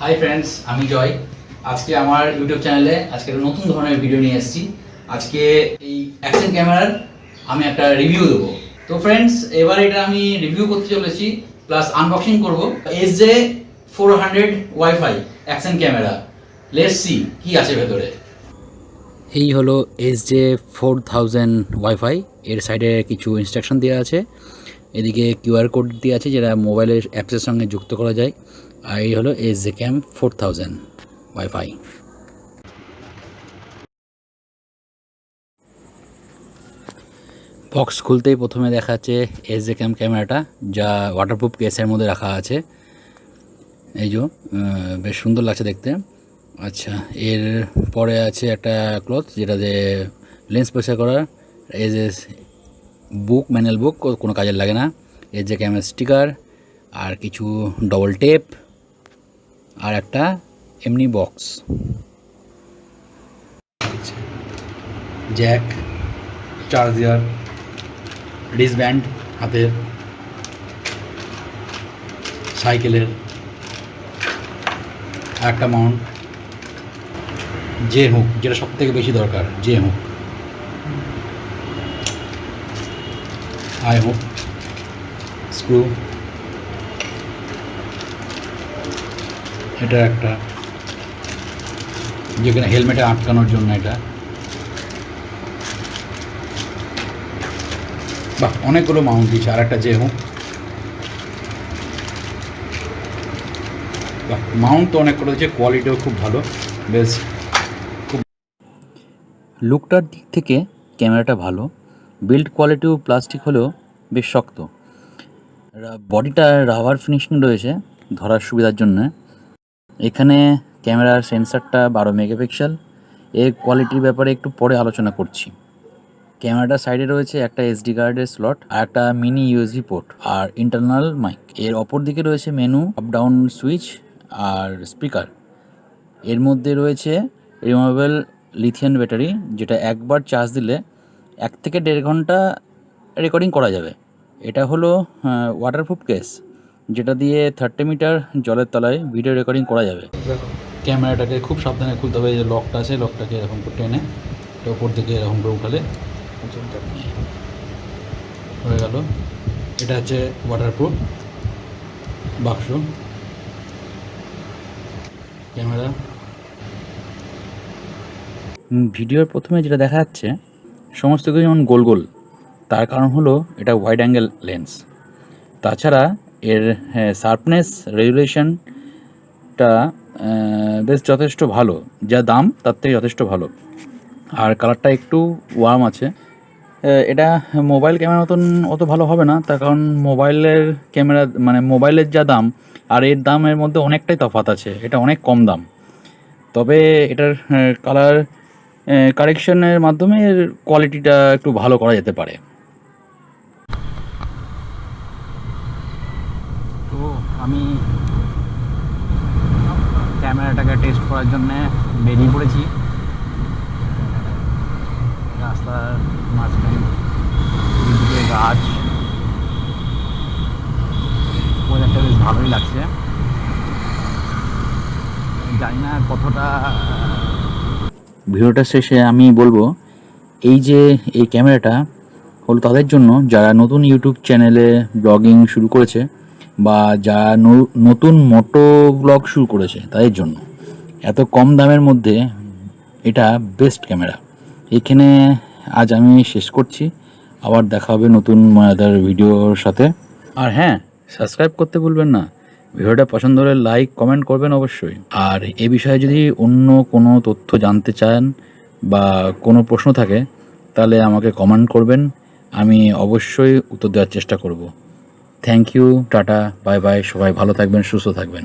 Hi friends, আমি জয়। আজকে আমার ইউটিউব চ্যানেলে আজকে নতুন ধরনের ভিডিও নিয়ে এসেছি। আজকে এই অ্যাকশন ক্যামেরার আমি একটা রিভিউ দেবো। তো ফ্রেন্ডস, এবার এটা আমি রিভিউ করতে চলেছি প্লাস আনবক্সিং করব SJ4000 wifi action camera. Let's see কি আছে ভেতরে। এই হলো SJ4000 ওয়াইফাই। এর সাইডে কিছু ইনস্ট্রাকশন দেওয়া আছে, এদিকে কিউআর কোড দেওয়া আছে যেটা মোবাইলের অ্যাপসের সঙ্গে যুক্ত করা যায়। আর এই হলো SJCAM 4000 ওয়াইফাই। বক্স খুলতেই প্রথমে দেখা যাচ্ছে SJCAM ক্যামেরাটা, যা ওয়াটারপ্রুফ কেসের মধ্যে রাখা আছে। এই যে বেশ সুন্দর লাগছে দেখতে। আচ্ছা, এর পরে আছে একটা ক্লথ যেটাতে লেন্স পরিষ্কার করার। এই যে বুক, ম্যানুয়াল বুক, কোনো কাজের লাগে না। SJCAM স্টিকার আর কিছু ডবল টেপ আর একটা এমনি বক্স, জ্যাক, চার্জার, রিস্টব্যান্ড হাতের, সাইকেলের একটা মাউন্ট, জে হুক যেটা সব থেকে বেশি দরকার, J hook, I hook, screw, এটা একটা যেখানে হেলমেটে আটকানোর জন্য এটা। বাহ, অনেকগুলো মাউন্ট দিচ্ছে। আর একটা যে হুক। বাহ, মাউন্ট তো অনেকগুলো দিচ্ছে, কোয়ালিটিও খুব ভালো, বেশ খুব। লুকটার দিক থেকে ক্যামেরাটা ভালো, বিল্ড কোয়ালিটিও প্লাস্টিক হলেও বেশ শক্ত। বডিটা রাবার ফিনিশিং রয়েছে ধরার সুবিধার জন্য। এখানে ক্যামেরার সেন্সারটা 12 মেগাপিক্সেল। এর কোয়ালিটির ব্যাপারে একটু পরে আলোচনা করছি। ক্যামেরাটার সাইডে রয়েছে একটা এসডি কার্ডের স্লট আর একটা মিনি ইউএসবি পোর্ট আর ইন্টারনাল মাইক। এর অপর দিকে রয়েছে মেনু, আপ ডাউন সুইচ আর স্পিকার। এর মধ্যে রয়েছে রিমুভেবল লিথিয়াম ব্যাটারি, যেটা একবার চার্জ দিলে 1 থেকে 1.5 ঘন্টা রেকর্ডিং করা যাবে। এটা হলো ওয়াটারপ্রুফ কেস, যেটা দিয়ে 30 মিটার জলের তলায় ভিডিও রেকর্ডিং করা যাবে। ক্যামেরাটাকে খুব সাবধানে খুলতে হবে। যে লকটা আছে, লকটাকে এরকম করে টেনে এটা ওপর দিকে এরকম করে উঠালে হয়ে গেল। এটা হচ্ছে ওয়াটারপ্রুফ বাক্স ক্যামেরা। ভিডিওর প্রথমে যেটা দেখা যাচ্ছে সমস্ত কিছু যেমন গোল গোল, তার কারণ হলো এটা ওয়াইড অ্যাঙ্গেল লেন্স। তাছাড়া এর শার্পনেস রেজুলেশনটা বেশ যথেষ্ট ভালো, যা দাম তার থেকে যথেষ্ট ভালো। আর কালারটা একটু ওয়ার্ম আছে। এটা মোবাইল ক্যামেরার মতন অত ভালো হবে না, তার কারণ মোবাইলের ক্যামেরা মানে মোবাইলের যা দাম আর এর দামের মধ্যে অনেকটাই তফাৎ আছে। এটা অনেক কম দাম, তবে এটার কালার কারেকশনের মাধ্যমে এর কোয়ালিটিটা একটু ভালো করা যেতে পারে। তো আমি ক্যামেরাটাকে টেস্ট করার জন্যে বেরিয়ে পড়েছি। রাস্তার মাঝখানে দুদিকে গাছ, ওয়েদারটা বেশ ভালোই লাগছে। জানি না কতটা। ভিডিওটা শেষে আমি বলবো এই যে এই ক্যামেরাটা হলো তাদের জন্য যারা নতুন ইউটিউব চ্যানেলে ব্লগিং শুরু করেছে বা যারা নতুন মোটো ব্লগ শুরু করেছে তাদের জন্য। এত কম দামের মধ্যে এটা বেস্ট ক্যামেরা। এখানে আজ আমি শেষ করছি, আবার দেখা হবে নতুন মজাদার ভিডিওর সাথে। আর হ্যাঁ, সাবস্ক্রাইব করতে ভুলবেন না। ভিডিওটা পছন্দ হলে লাইক কমেন্ট করবেন অবশ্যই। আর এ বিষয়ে যদি অন্য কোনো তথ্য জানতে চান বা কোনো প্রশ্ন থাকে তাহলে আমাকে কমেন্ট করবেন, আমি অবশ্যই উত্তর দেওয়ার চেষ্টা করব। Thank you, tata, bye bye. সবাই ভালো থাকবেন, সুস্থ থাকবেন।